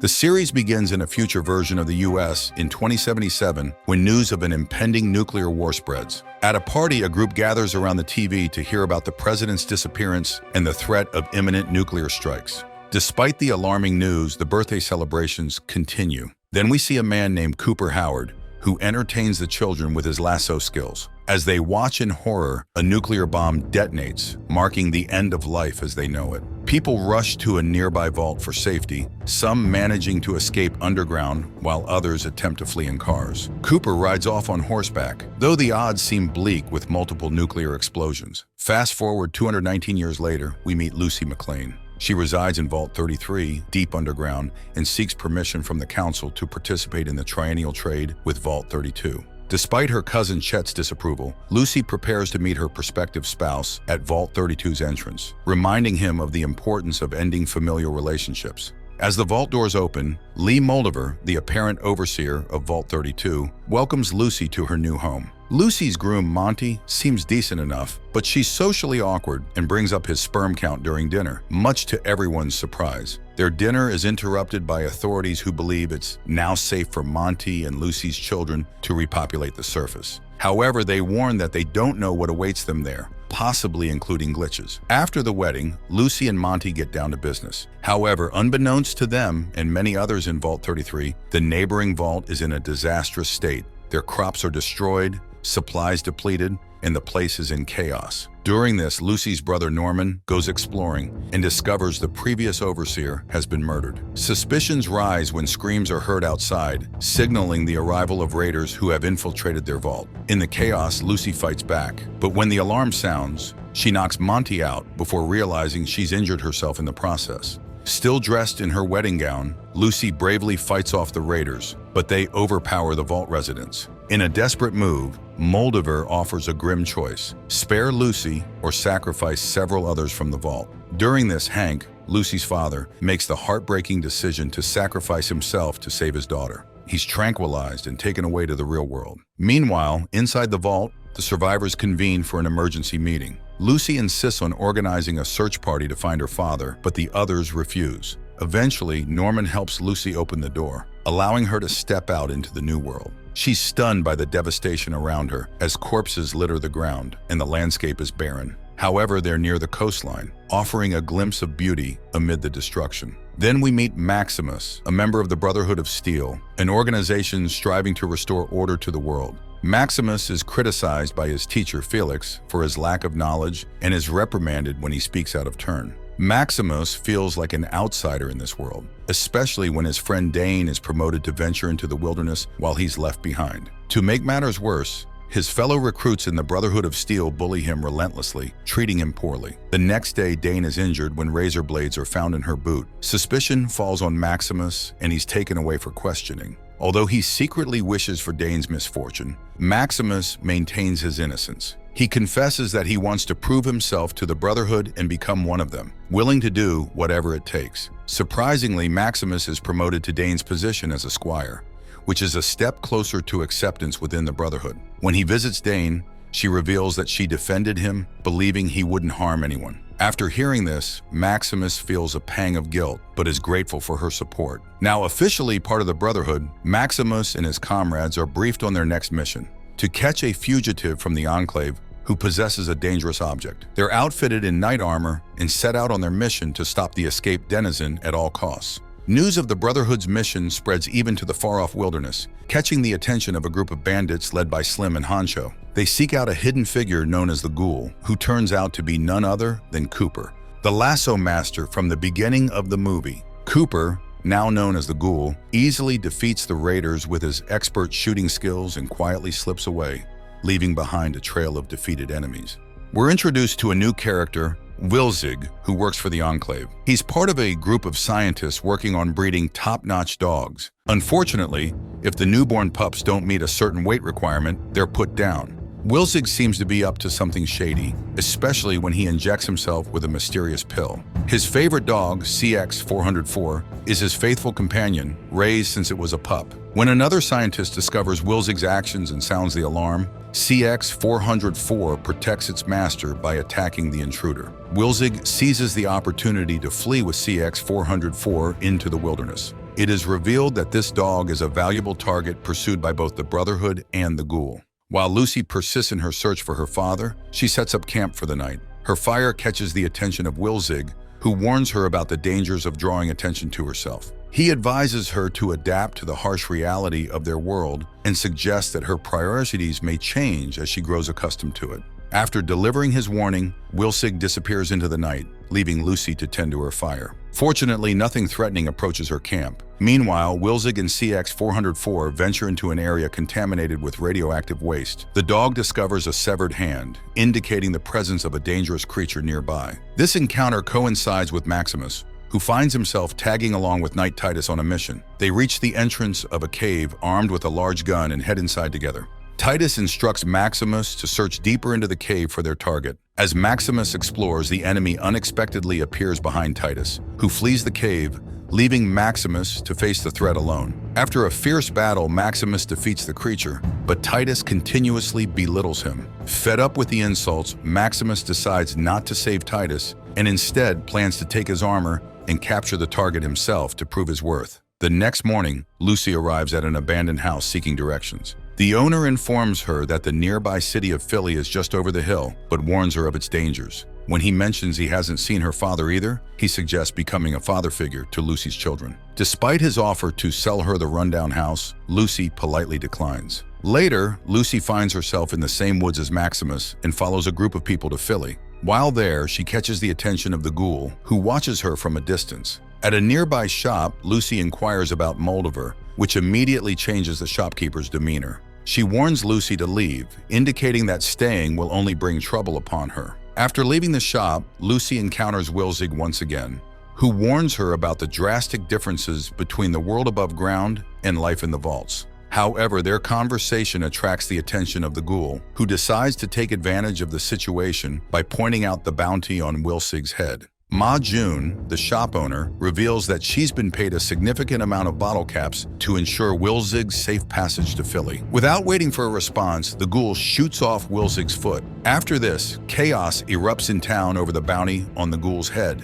The series begins in a future version of the US in 2077 when news of an impending nuclear war spreads. At a party, a group gathers around the TV to hear about the president's disappearance and the threat of imminent nuclear strikes. Despite the alarming news, the birthday celebrations continue. Then we see a man named Cooper Howard, who entertains the children with his lasso skills. As they watch in horror, a nuclear bomb detonates, marking the end of life as they know it. People rush to a nearby vault for safety, some managing to escape underground while others attempt to flee in cars. Cooper rides off on horseback, though the odds seem bleak with multiple nuclear explosions. Fast forward 219 years later, we meet Lucy McLean. She resides in Vault 33, deep underground, and seeks permission from the Council to participate in the triennial trade with Vault 32. Despite her cousin Chet's disapproval, Lucy prepares to meet her prospective spouse at Vault 32's entrance, reminding him of the importance of ending familial relationships. As the vault doors open, Lee Moldover, the apparent overseer of Vault 32, welcomes Lucy to her new home. Lucy's groom, Monty, seems decent enough, but she's socially awkward and brings up his sperm count during dinner, much to everyone's surprise. Their dinner is interrupted by authorities who believe it's now safe for Monty and Lucy's children to repopulate the surface. However, they warn that they don't know what awaits them there, possibly including glitches. After the wedding, Lucy and Monty get down to business. However, unbeknownst to them and many others in Vault 33, the neighboring vault is in a disastrous state. Their crops are destroyed, supplies depleted, and the place is in chaos. During this, Lucy's brother Norman goes exploring and discovers the previous overseer has been murdered. Suspicions rise when screams are heard outside, signaling the arrival of raiders who have infiltrated their vault. In the chaos, Lucy fights back, but when the alarm sounds, she knocks Monty out before realizing she's injured herself in the process. Still dressed in her wedding gown, Lucy bravely fights off the raiders, but they overpower the vault residents. In a desperate move, Moldover offers a grim choice: spare Lucy or sacrifice several others from the vault. During this, Hank, Lucy's father, makes the heartbreaking decision to sacrifice himself to save his daughter. He's tranquilized and taken away to the real world. Meanwhile, inside the vault, the survivors convene for an emergency meeting. Lucy insists on organizing a search party to find her father, but the others refuse. Eventually, Norman helps Lucy open the door, allowing her to step out into the new world. She's stunned by the devastation around her as corpses litter the ground and the landscape is barren. However, they're near the coastline, offering a glimpse of beauty amid the destruction. Then we meet Maximus, a member of the Brotherhood of Steel, an organization striving to restore order to the world. Maximus is criticized by his teacher Felix for his lack of knowledge and is reprimanded when he speaks out of turn. Maximus feels like an outsider in this world, especially when his friend Dane is promoted to venture into the wilderness while he's left behind. To make matters worse, his fellow recruits in the Brotherhood of Steel bully him relentlessly, treating him poorly. The next day, Dane is injured when razor blades are found in her boot. Suspicion falls on Maximus, and he's taken away for questioning. Although he secretly wishes for Dane's misfortune, Maximus maintains his innocence. He confesses that he wants to prove himself to the Brotherhood and become one of them, willing to do whatever it takes. Surprisingly, Maximus is promoted to Dane's position as a squire, which is a step closer to acceptance within the Brotherhood. When he visits Dane, she reveals that she defended him, believing he wouldn't harm anyone. After hearing this, Maximus feels a pang of guilt, but is grateful for her support. Now officially part of the Brotherhood, Maximus and his comrades are briefed on their next mission: to catch a fugitive from the Enclave who possesses a dangerous object. They're outfitted in knight armor and set out on their mission to stop the escaped denizen at all costs. News of the Brotherhood's mission spreads even to the far-off wilderness, catching the attention of a group of bandits led by Slim and Honcho. They seek out a hidden figure known as the Ghoul, who turns out to be none other than Cooper, the lasso master from the beginning of the movie. Cooper, now known as the Ghoul, easily defeats the raiders with his expert shooting skills and quietly slips away, leaving behind a trail of defeated enemies. We're introduced to a new character, Wilzig, who works for the Enclave. He's part of a group of scientists working on breeding top-notch dogs. Unfortunately, if the newborn pups don't meet a certain weight requirement, they're put down. Wilzig seems to be up to something shady, especially when he injects himself with a mysterious pill. His favorite dog, CX-404, is his faithful companion, raised since it was a pup. When another scientist discovers Wilzig's actions and sounds the alarm, CX-404 protects its master by attacking the intruder. Wilzig seizes the opportunity to flee with CX-404 into the wilderness. It is revealed that this dog is a valuable target pursued by both the Brotherhood and the ghoul. While Lucy persists in her search for her father, she sets up camp for the night. Her fire catches the attention of Wilzig, who warns her about the dangers of drawing attention to herself. He advises her to adapt to the harsh reality of their world and suggests that her priorities may change as she grows accustomed to it. After delivering his warning, Wilzig disappears into the night, leaving Lucy to tend to her fire. Fortunately, nothing threatening approaches her camp. Meanwhile, Wilzig and CX-404 venture into an area contaminated with radioactive waste. The dog discovers a severed hand, indicating the presence of a dangerous creature nearby. This encounter coincides with Maximus, who finds himself tagging along with Knight Titus on a mission. They reach the entrance of a cave armed with a large gun and head inside together. Titus instructs Maximus to search deeper into the cave for their target. As Maximus explores, the enemy unexpectedly appears behind Titus, who flees the cave, leaving Maximus to face the threat alone. After a fierce battle, Maximus defeats the creature, but Titus continuously belittles him. Fed up with the insults, Maximus decides not to save Titus and instead plans to take his armor and capture the target himself to prove his worth. The next morning, Lucy arrives at an abandoned house seeking directions. The owner informs her that the nearby city of Philly is just over the hill, but warns her of its dangers. When he mentions he hasn't seen her father either, he suggests becoming a father figure to Lucy's children. Despite his offer to sell her the rundown house, Lucy politely declines. Later, Lucy finds herself in the same woods as Maximus and follows a group of people to Philly. While there, she catches the attention of the ghoul, who watches her from a distance. At a nearby shop, Lucy inquires about Moldover, which immediately changes the shopkeeper's demeanor. She warns Lucy to leave, indicating that staying will only bring trouble upon her. After leaving the shop, Lucy encounters Wilzig once again, who warns her about the drastic differences between the world above ground and life in the vaults. However, their conversation attracts the attention of the ghoul, who decides to take advantage of the situation by pointing out the bounty on Wilzig's head. Ma June, the shop owner, reveals that she's been paid a significant amount of bottle caps to ensure Wilzig's safe passage to Philly. Without waiting for a response, the ghoul shoots off Wilzig's foot. After this, chaos erupts in town over the bounty on the ghoul's head.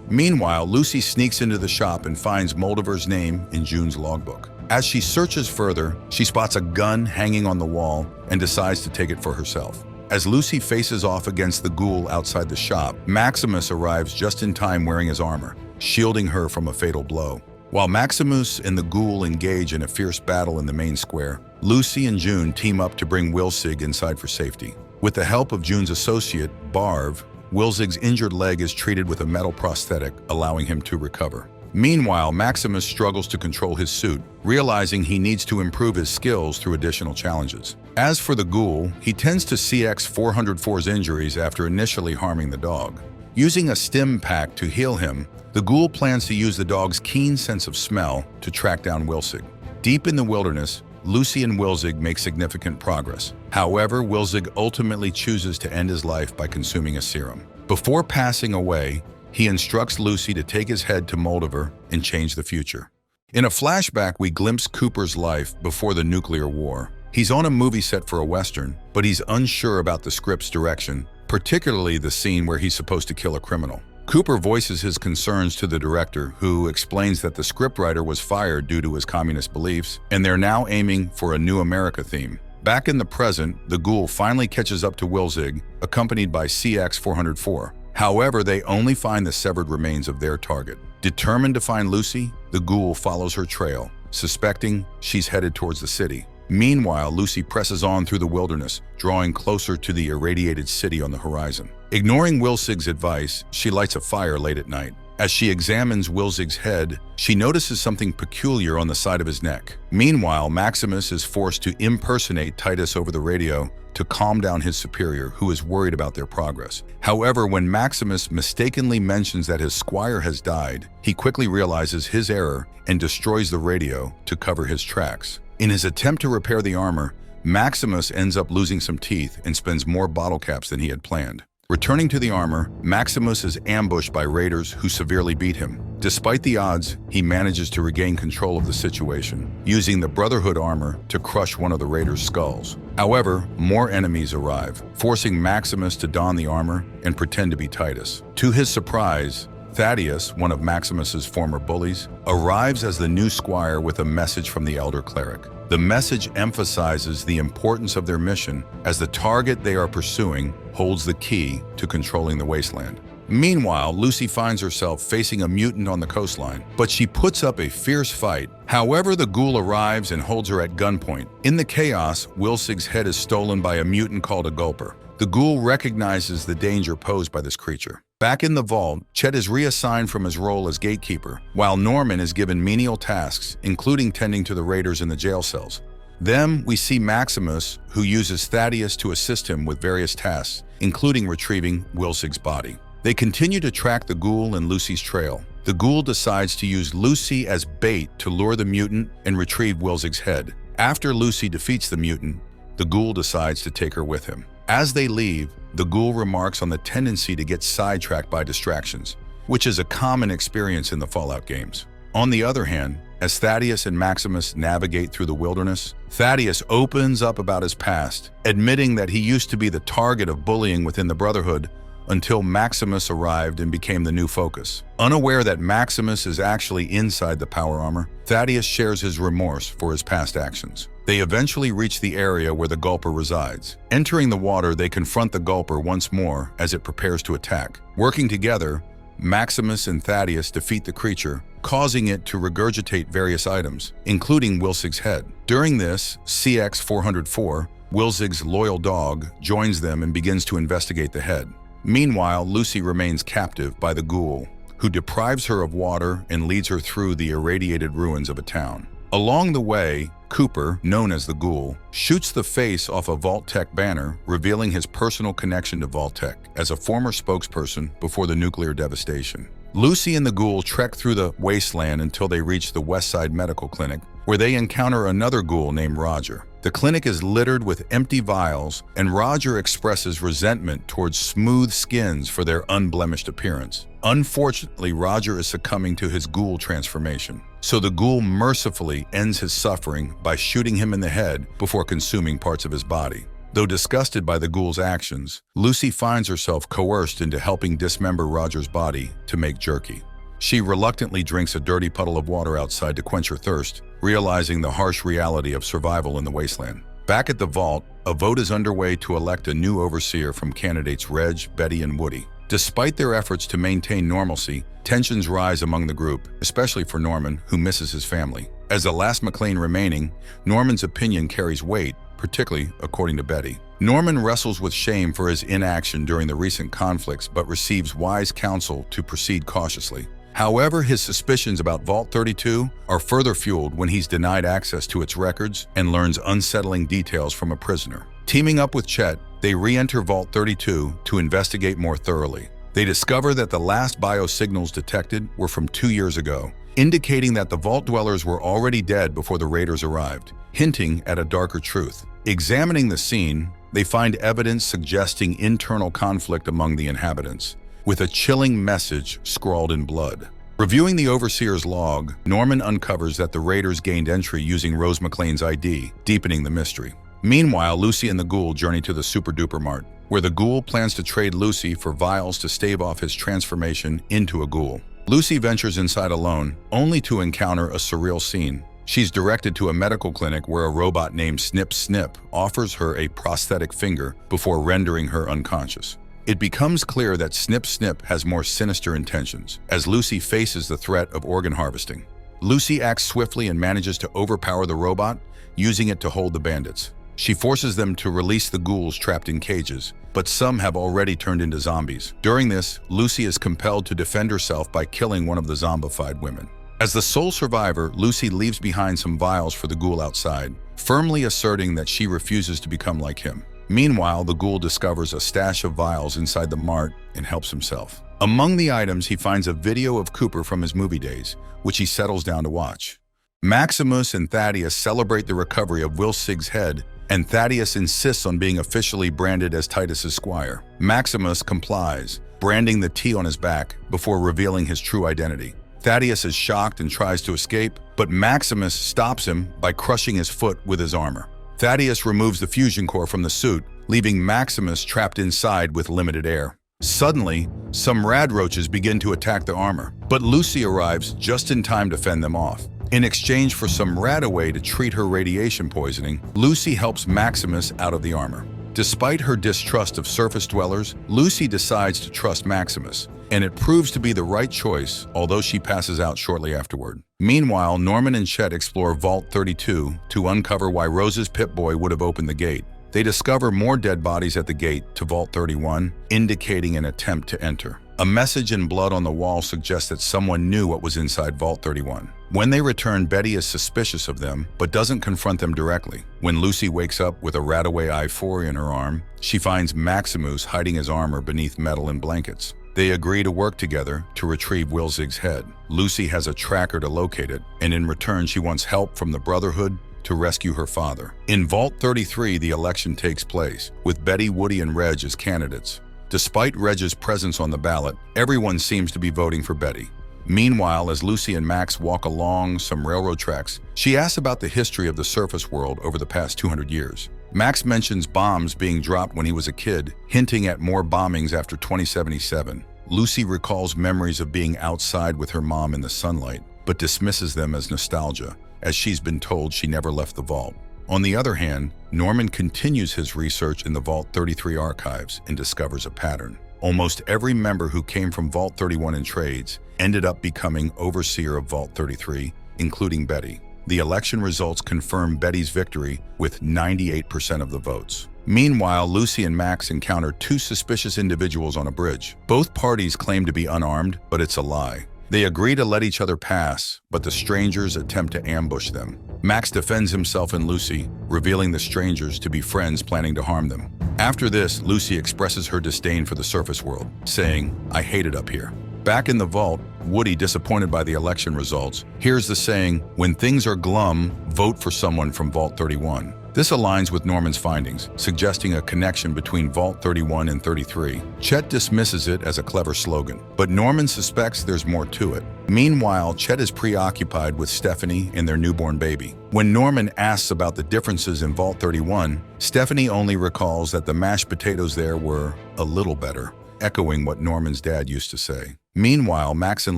Meanwhile, Lucy sneaks into the shop and finds Moldover's name in June's logbook. As she searches further, she spots a gun hanging on the wall and decides to take it for herself. As Lucy faces off against the ghoul outside the shop, Maximus arrives just in time wearing his armor, shielding her from a fatal blow. While Maximus and the ghoul engage in a fierce battle in the main square, Lucy and June team up to bring Wilzig inside for safety. With the help of June's associate, Barv, Wilzig's injured leg is treated with a metal prosthetic, allowing him to recover. Meanwhile, Maximus struggles to control his suit, realizing he needs to improve his skills through additional challenges. As for the ghoul, he tends to CX-404's injuries after initially harming the dog. Using a stim pack to heal him, the ghoul plans to use the dog's keen sense of smell to track down Wilzig. Deep in the wilderness, Lucy and Wilzig make significant progress. However, Wilzig ultimately chooses to end his life by consuming a serum. Before passing away, he instructs Lucy to take his head to Moldover and change the future. In a flashback, we glimpse Cooper's life before the nuclear war. He's on a movie set for a Western, but he's unsure about the script's direction, particularly the scene where he's supposed to kill a criminal. Cooper voices his concerns to the director, who explains that the scriptwriter was fired due to his communist beliefs, and they're now aiming for a New America theme. Back in the present, the ghoul finally catches up to Wilzig, accompanied by CX-404. However, they only find the severed remains of their target. Determined to find Lucy, the ghoul follows her trail, suspecting she's headed towards the city. Meanwhile, Lucy presses on through the wilderness, drawing closer to the irradiated city on the horizon. Ignoring Wilzig's advice, she lights a fire late at night. As she examines Wilzig's head, she notices something peculiar on the side of his neck. Meanwhile, Maximus is forced to impersonate Titus over the radio to calm down his superior, who is worried about their progress. However, when Maximus mistakenly mentions that his squire has died, he quickly realizes his error and destroys the radio to cover his tracks. In his attempt to repair the armor, Maximus ends up losing some teeth and spends more bottle caps than he had planned. Returning to the armor, Maximus is ambushed by raiders who severely beat him. Despite the odds, he manages to regain control of the situation, using the Brotherhood armor to crush one of the raiders' skulls. However, more enemies arrive, forcing Maximus to don the armor and pretend to be Titus. To his surprise, Thaddeus, one of Maximus's former bullies, arrives as the new squire with a message from the elder cleric. The message emphasizes the importance of their mission, as the target they are pursuing holds the key to controlling the wasteland. Meanwhile, Lucy finds herself facing a mutant on the coastline, but she puts up a fierce fight. However, the ghoul arrives and holds her at gunpoint. In the chaos, Wilzig's head is stolen by a mutant called a gulper. The ghoul recognizes the danger posed by this creature. Back in the vault, Chet is reassigned from his role as gatekeeper, while Norman is given menial tasks, including tending to the raiders in the jail cells. Then we see Maximus, who uses Thaddeus to assist him with various tasks, including retrieving Wilzig's body. They continue to track the ghoul and Lucy's trail. The ghoul decides to use Lucy as bait to lure the mutant and retrieve Wilzig's head. After Lucy defeats the mutant, the ghoul decides to take her with him. As they leave, the ghoul remarks on the tendency to get sidetracked by distractions, which is a common experience in the Fallout games. On the other hand, as Thaddeus and Maximus navigate through the wilderness, Thaddeus opens up about his past, admitting that he used to be the target of bullying within the Brotherhood until Maximus arrived and became the new focus. Unaware that Maximus is actually inside the power armor, Thaddeus shares his remorse for his past actions. They eventually reach the area where the gulper resides. Entering the water, they confront the gulper once more as it prepares to attack. Working together, Maximus and Thaddeus defeat the creature, causing it to regurgitate various items, including Wilzig's head. During this, CX-404, Wilzig's loyal dog, joins them and begins to investigate the head. Meanwhile, Lucy remains captive by the ghoul, who deprives her of water and leads her through the irradiated ruins of a town. Along the way, Cooper, known as the Ghoul, shoots the face off a Vault-Tec banner, revealing his personal connection to Vault-Tec as a former spokesperson before the nuclear devastation. Lucy and the Ghoul trek through the wasteland until they reach the Westside Medical Clinic, where they encounter another ghoul named Roger. The clinic is littered with empty vials, and Roger expresses resentment towards smooth skins for their unblemished appearance. Unfortunately, Roger is succumbing to his ghoul transformation, so the ghoul mercifully ends his suffering by shooting him in the head before consuming parts of his body. Though disgusted by the ghoul's actions, Lucy finds herself coerced into helping dismember Roger's body to make jerky. She reluctantly drinks a dirty puddle of water outside to quench her thirst, realizing the harsh reality of survival in the wasteland. Back at the vault, a vote is underway to elect a new overseer from candidates Reg, Betty, and Woody. Despite their efforts to maintain normalcy, tensions rise among the group, especially for Norman, who misses his family. As the last McLean remaining, Norman's opinion carries weight, particularly according to Betty. Norman wrestles with shame for his inaction during the recent conflicts, but receives wise counsel to proceed cautiously. However, his suspicions about Vault 32 are further fueled when he's denied access to its records and learns unsettling details from a prisoner. Teaming up with Chet, they re-enter Vault 32 to investigate more thoroughly. They discover that the last biosignals detected were from 2 years ago, indicating that the Vault dwellers were already dead before the raiders arrived, hinting at a darker truth. Examining the scene, they find evidence suggesting internal conflict among the inhabitants, with a chilling message scrawled in blood. Reviewing the Overseer's log, Norman uncovers that the raiders gained entry using Rose McLean's ID, deepening the mystery. Meanwhile, Lucy and the Ghoul journey to the Super Duper Mart, where the Ghoul plans to trade Lucy for vials to stave off his transformation into a ghoul. Lucy ventures inside alone, only to encounter a surreal scene. She's directed to a medical clinic where a robot named Snip Snip offers her a prosthetic finger before rendering her unconscious. It becomes clear that Snip Snip has more sinister intentions, as Lucy faces the threat of organ harvesting. Lucy acts swiftly and manages to overpower the robot, using it to hold the bandits. She forces them to release the ghouls trapped in cages, but some have already turned into zombies. During this, Lucy is compelled to defend herself by killing one of the zombified women. As the sole survivor, Lucy leaves behind some vials for the ghoul outside, firmly asserting that she refuses to become like him. Meanwhile, the ghoul discovers a stash of vials inside the mart and helps himself. Among the items, he finds a video of Cooper from his movie days, which he settles down to watch. Maximus and Thaddeus celebrate the recovery of Wilzig's head, and Thaddeus insists on being officially branded as Titus's squire. Maximus complies, branding the T on his back before revealing his true identity. Thaddeus is shocked and tries to escape, but Maximus stops him by crushing his foot with his armor. Thaddeus removes the fusion core from the suit, leaving Maximus trapped inside with limited air. Suddenly, some rad roaches begin to attack the armor, but Lucy arrives just in time to fend them off. In exchange for some radaway to treat her radiation poisoning, Lucy helps Maximus out of the armor. Despite her distrust of surface dwellers, Lucy decides to trust Maximus, and it proves to be the right choice, although she passes out shortly afterward. Meanwhile, Norman and Chet explore Vault 32 to uncover why Rose's Pip-Boy would have opened the gate. They discover more dead bodies at the gate to Vault 31, indicating an attempt to enter. A message in blood on the wall suggests that someone knew what was inside Vault 31. When they return, Betty is suspicious of them, but doesn't confront them directly. When Lucy wakes up with a radaway I-4 in her arm, she finds Maximus hiding his armor beneath metal and blankets. They agree to work together to retrieve Wilzig's head. Lucy has a tracker to locate it, and in return she wants help from the Brotherhood to rescue her father. In Vault 33, the election takes place, with Betty, Woody, and Reg as candidates. Despite Reg's presence on the ballot, everyone seems to be voting for Betty. Meanwhile, as Lucy and Max walk along some railroad tracks, she asks about the history of the surface world over the past 200 years. Max mentions bombs being dropped when he was a kid, hinting at more bombings after 2077. Lucy recalls memories of being outside with her mom in the sunlight, but dismisses them as nostalgia, as she's been told she never left the vault. On the other hand, Norman continues his research in the Vault 33 archives and discovers a pattern. Almost every member who came from Vault 31 in trades ended up becoming overseer of Vault 33, including Betty. The election results confirm Betty's victory with 98% of the votes. Meanwhile, Lucy and Max encounter two suspicious individuals on a bridge. Both parties claim to be unarmed, but it's a lie. They agree to let each other pass, but the strangers attempt to ambush them. Max defends himself and Lucy, revealing the strangers to be friends planning to harm them. After this, Lucy expresses her disdain for the surface world, saying, "I hate it up here." Back in the vault, Woody, disappointed by the election results, hears the saying, "When things are glum, vote for someone from Vault 31." This aligns with Norman's findings, suggesting a connection between Vault 31 and 33. Chet dismisses it as a clever slogan, but Norman suspects there's more to it. Meanwhile, Chet is preoccupied with Stephanie and their newborn baby. When Norman asks about the differences in Vault 31, Stephanie only recalls that the mashed potatoes there were a little better, echoing what Norman's dad used to say. Meanwhile, Max and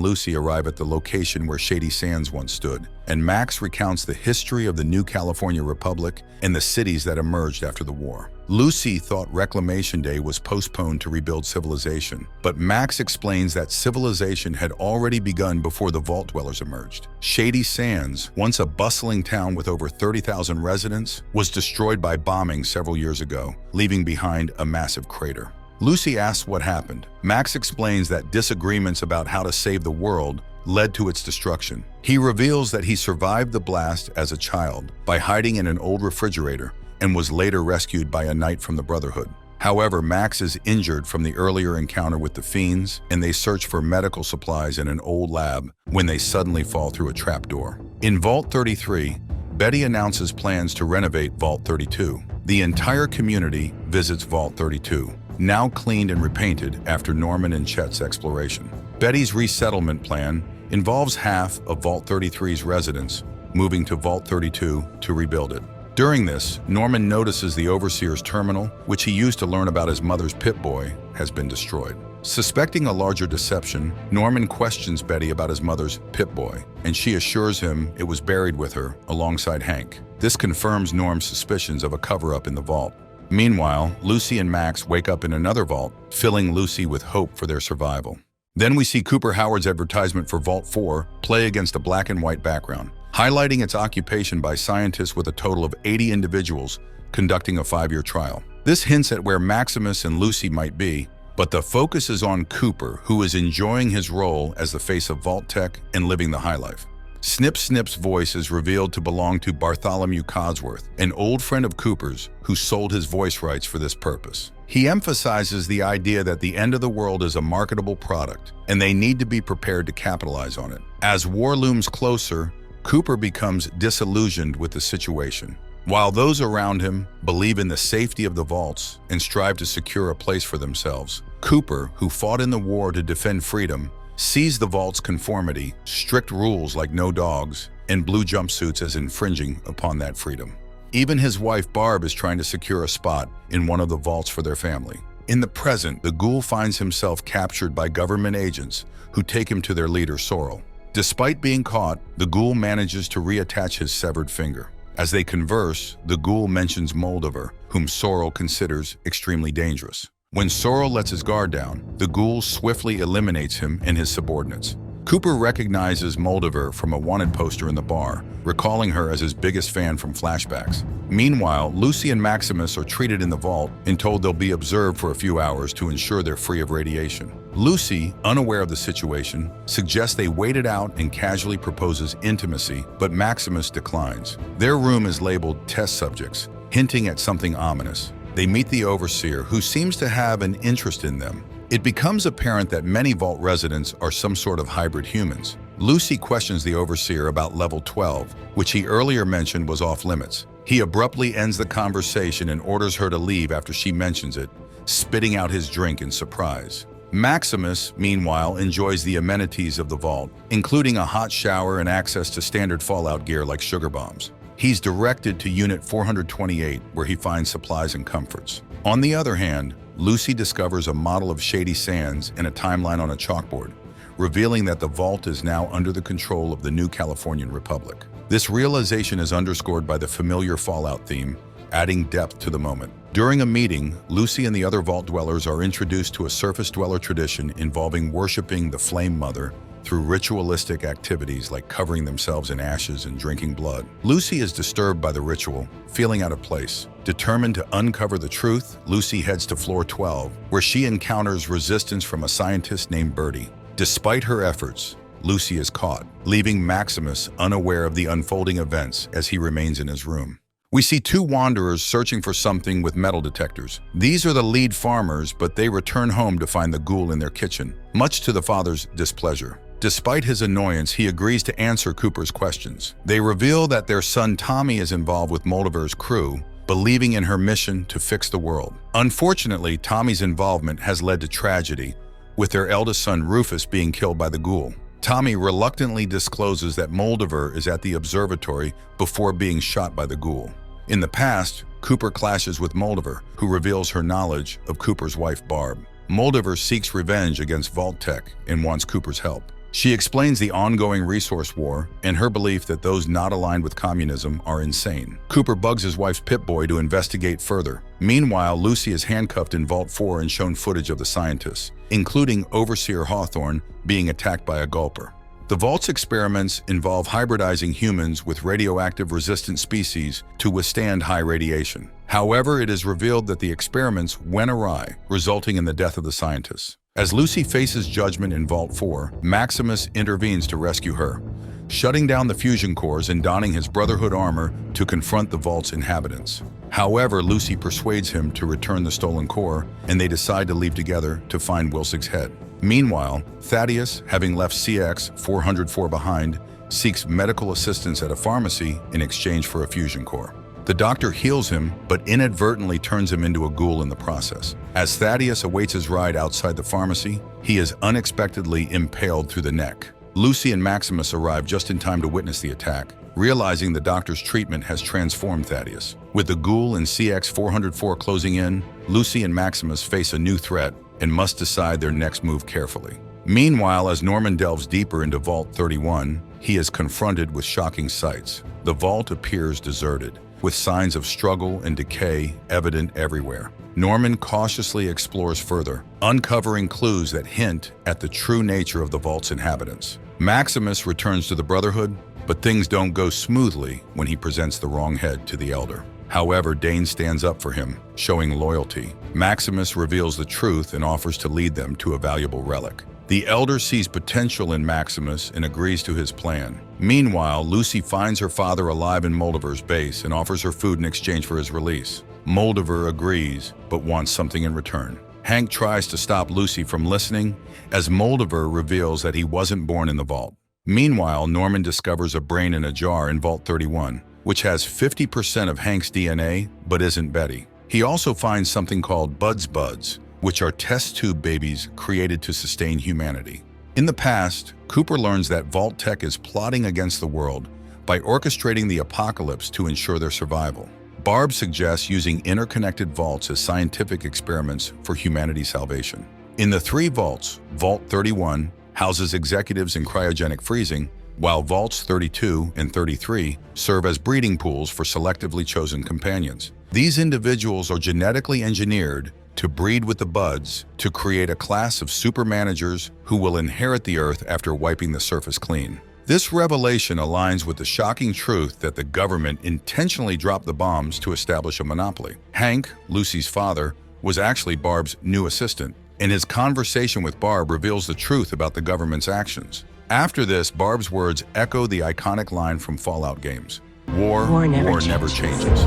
Lucy arrive at the location where Shady Sands once stood, and Max recounts the history of the new California Republic and the cities that emerged after the war. Lucy thought Reclamation Day was postponed to rebuild civilization, but Max explains that civilization had already begun before the Vault Dwellers emerged. Shady Sands, once a bustling town with over 30,000 residents, was destroyed by bombing several years ago, leaving behind a massive crater. Lucy asks what happened. Max explains that disagreements about how to save the world led to its destruction. He reveals that he survived the blast as a child by hiding in an old refrigerator and was later rescued by a knight from the Brotherhood. However, Max is injured from the earlier encounter with the fiends, and they search for medical supplies in an old lab when they suddenly fall through a trapdoor. In Vault 33, Betty announces plans to renovate Vault 32. The entire community visits Vault 32, now cleaned and repainted after Norman and Chet's exploration. Betty's resettlement plan involves half of Vault 33's residents moving to Vault 32 to rebuild it. During this, Norman notices the Overseer's terminal, which he used to learn about his mother's Pip-Boy, has been destroyed. Suspecting a larger deception, Norman questions Betty about his mother's Pip-Boy, and she assures him it was buried with her alongside Hank. This confirms Norm's suspicions of a cover-up in the vault. Meanwhile, Lucy and Max wake up in another vault, filling Lucy with hope for their survival. Then we see Cooper Howard's advertisement for Vault 4 play against a black and white background, highlighting its occupation by scientists with a total of 80 individuals conducting a 5-year trial. This hints at where Maximus and Lucy might be, but the focus is on Cooper, who is enjoying his role as the face of Vault Tech and living the high life. Snip Snip's voice is revealed to belong to Bartholomew Codsworth, an old friend of Cooper's who sold his voice rights for this purpose. He emphasizes the idea that the end of the world is a marketable product, and they need to be prepared to capitalize on it. As war looms closer, Cooper becomes disillusioned with the situation. While those around him believe in the safety of the vaults and strive to secure a place for themselves, Cooper, who fought in the war to defend freedom, sees the vault's conformity, strict rules like no dogs, and blue jumpsuits as infringing upon that freedom. Even his wife Barb is trying to secure a spot in one of the vaults for their family. In the present, the ghoul finds himself captured by government agents who take him to their leader, Sorrel. Despite being caught, the ghoul manages to reattach his severed finger. As they converse, the ghoul mentions Moldaver, whom Sorrel considers extremely dangerous. When Sorrel lets his guard down, the ghoul swiftly eliminates him and his subordinates. Cooper recognizes Moldaver from a wanted poster in the bar, recalling her as his biggest fan from flashbacks. Meanwhile, Lucy and Maximus are treated in the vault and told they'll be observed for a few hours to ensure they're free of radiation. Lucy, unaware of the situation, suggests they wait it out and casually proposes intimacy, but Maximus declines. Their room is labeled test subjects, hinting at something ominous. They meet the overseer, who seems to have an interest in them. It becomes apparent that many vault residents are some sort of hybrid humans. Lucy questions the overseer about level 12, which he earlier mentioned was off limits. He abruptly ends the conversation and orders her to leave after she mentions it, spitting out his drink in surprise. Maximus, meanwhile, enjoys the amenities of the vault, including a hot shower and access to standard Fallout gear like sugar bombs. He's directed to Unit 428, where he finds supplies and comforts. On the other hand, Lucy discovers a model of Shady Sands and a timeline on a chalkboard, revealing that the vault is now under the control of the new Californian Republic. This realization is underscored by the familiar Fallout theme, adding depth to the moment. During a meeting, Lucy and the other vault dwellers are introduced to a surface dweller tradition involving worshiping the Flame Mother through ritualistic activities like covering themselves in ashes and drinking blood. Lucy is disturbed by the ritual, feeling out of place. Determined to uncover the truth, Lucy heads to floor 12, where she encounters resistance from a scientist named Birdie. Despite her efforts, Lucy is caught, leaving Maximus unaware of the unfolding events as he remains in his room. We see two wanderers searching for something with metal detectors. These are the lead farmers, but they return home to find the ghoul in their kitchen, much to the father's displeasure. Despite his annoyance, he agrees to answer Cooper's questions. They reveal that their son Tommy is involved with Moldaver's crew, believing in her mission to fix the world. Unfortunately, Tommy's involvement has led to tragedy, with their eldest son Rufus being killed by the ghoul. Tommy reluctantly discloses that Moldaver is at the observatory before being shot by the ghoul. In the past, Cooper clashes with Moldaver, who reveals her knowledge of Cooper's wife Barb. Moldaver seeks revenge against Vault Tech and wants Cooper's help. She explains the ongoing resource war and her belief that those not aligned with communism are insane. Cooper bugs his wife's Pip-Boy to investigate further. Meanwhile, Lucy is handcuffed in Vault 4 and shown footage of the scientists, including Overseer Hawthorne being attacked by a gulper. The Vault's experiments involve hybridizing humans with radioactive resistant species to withstand high radiation. However, it is revealed that the experiments went awry, resulting in the death of the scientists. As Lucy faces judgment in Vault 4, Maximus intervenes to rescue her, shutting down the fusion cores and donning his Brotherhood armor to confront the Vault's inhabitants. However, Lucy persuades him to return the stolen core, and they decide to leave together to find Wilzig's head. Meanwhile, Thaddeus, having left CX-404 behind, seeks medical assistance at a pharmacy in exchange for a fusion core. The doctor heals him, but inadvertently turns him into a ghoul in the process. As Thaddeus awaits his ride outside the pharmacy, he is unexpectedly impaled through the neck. Lucy and Maximus arrive just in time to witness the attack, realizing the doctor's treatment has transformed Thaddeus. With the ghoul in CX-404 closing in, Lucy and Maximus face a new threat and must decide their next move carefully. Meanwhile, as Norman delves deeper into Vault 31, he is confronted with shocking sights. The vault appears deserted, with signs of struggle and decay evident everywhere. Norman cautiously explores further, uncovering clues that hint at the true nature of the vault's inhabitants. Maximus returns to the Brotherhood, but things don't go smoothly when he presents the wrong head to the Elder. However, Dane stands up for him, showing loyalty. Maximus reveals the truth and offers to lead them to a valuable relic. The Elder sees potential in Maximus and agrees to his plan. Meanwhile, Lucy finds her father alive in Moldaver's base and offers her food in exchange for his release. Moldaver agrees, but wants something in return. Hank tries to stop Lucy from listening, as Moldaver reveals that he wasn't born in the vault. Meanwhile, Norman discovers a brain in a jar in Vault 31, which has 50% of Hank's DNA, but isn't Betty. He also finds something called buds, which are test tube babies created to sustain humanity. In the past, Cooper learns that Vault Tech is plotting against the world by orchestrating the apocalypse to ensure their survival. Barb suggests using interconnected vaults as scientific experiments for humanity's salvation. In the three vaults, Vault 31 houses executives in cryogenic freezing, while Vaults 32 and 33 serve as breeding pools for selectively chosen companions. These individuals are genetically engineered to breed with the buds to create a class of super managers who will inherit the Earth after wiping the surface clean. This revelation aligns with the shocking truth that the government intentionally dropped the bombs to establish a monopoly. Hank, Lucy's father, was actually Barb's new assistant, and his conversation with Barb reveals the truth about the government's actions. After this, Barb's words echo the iconic line from Fallout games. War never changes.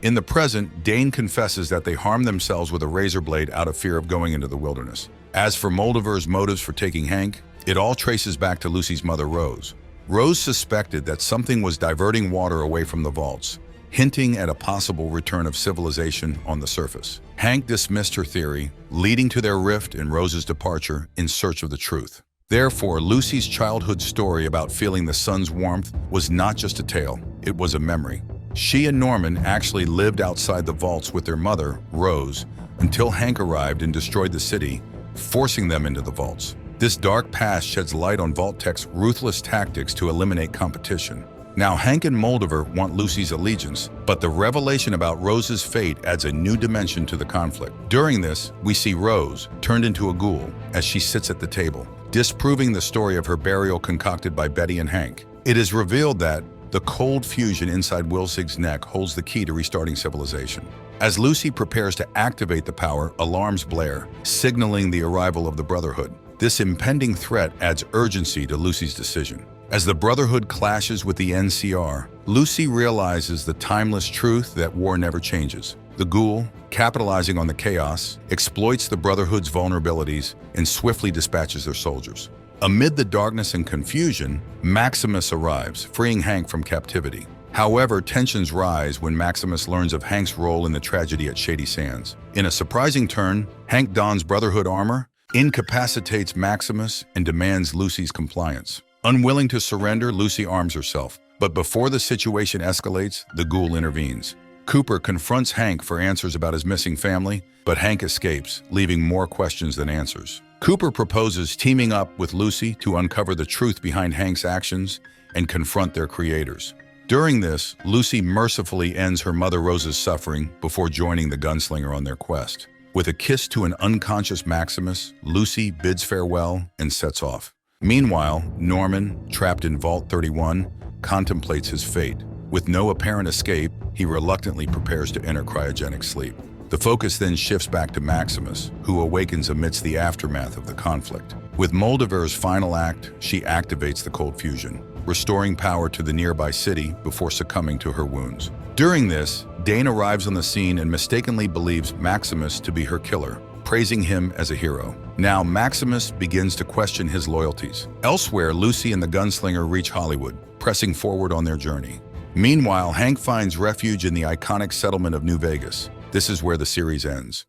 In the present, Dane confesses that they harmed themselves with a razor blade out of fear of going into the wilderness. As for Moldaver's motives for taking Hank, it all traces back to Lucy's mother, Rose. Rose suspected that something was diverting water away from the vaults, hinting at a possible return of civilization on the surface. Hank dismissed her theory, leading to their rift and Rose's departure in search of the truth. Therefore, Lucy's childhood story about feeling the sun's warmth was not just a tale, it was a memory. She and Norman actually lived outside the vaults with their mother, Rose, until Hank arrived and destroyed the city, forcing them into the vaults. This dark past sheds light on Vault Tech's ruthless tactics to eliminate competition. Now, Hank and Moldaver want Lucy's allegiance, but the revelation about Rose's fate adds a new dimension to the conflict. During this, we see Rose turned into a ghoul as she sits at the table, disproving the story of her burial concocted by Betty and Hank. It is revealed that the cold fusion inside Wilzig's neck holds the key to restarting civilization. As Lucy prepares to activate the power, alarms blare, signaling the arrival of the Brotherhood. This impending threat adds urgency to Lucy's decision. As the Brotherhood clashes with the NCR, Lucy realizes the timeless truth that war never changes. The ghoul, capitalizing on the chaos, exploits the Brotherhood's vulnerabilities and swiftly dispatches their soldiers. Amid the darkness and confusion, Maximus arrives, freeing Hank from captivity. However, tensions rise when Maximus learns of Hank's role in the tragedy at Shady Sands. In a surprising turn, Hank dons Brotherhood armor, incapacitates Maximus, and demands Lucy's compliance. Unwilling to surrender, Lucy arms herself. But before the situation escalates, the ghoul intervenes. Cooper confronts Hank for answers about his missing family, but Hank escapes, leaving more questions than answers. Cooper proposes teaming up with Lucy to uncover the truth behind Hank's actions and confront their creators. During this, Lucy mercifully ends her mother Rose's suffering before joining the gunslinger on their quest. With a kiss to an unconscious Maximus, Lucy bids farewell and sets off. Meanwhile, Norman, trapped in Vault 31, contemplates his fate. With no apparent escape, he reluctantly prepares to enter cryogenic sleep. The focus then shifts back to Maximus, who awakens amidst the aftermath of the conflict. With Moldaver's final act, she activates the cold fusion, restoring power to the nearby city before succumbing to her wounds. During this, Dane arrives on the scene and mistakenly believes Maximus to be her killer, praising him as a hero. Now, Maximus begins to question his loyalties. Elsewhere, Lucy and the gunslinger reach Hollywood, pressing forward on their journey. Meanwhile, Hank finds refuge in the iconic settlement of New Vegas. This is where the series ends.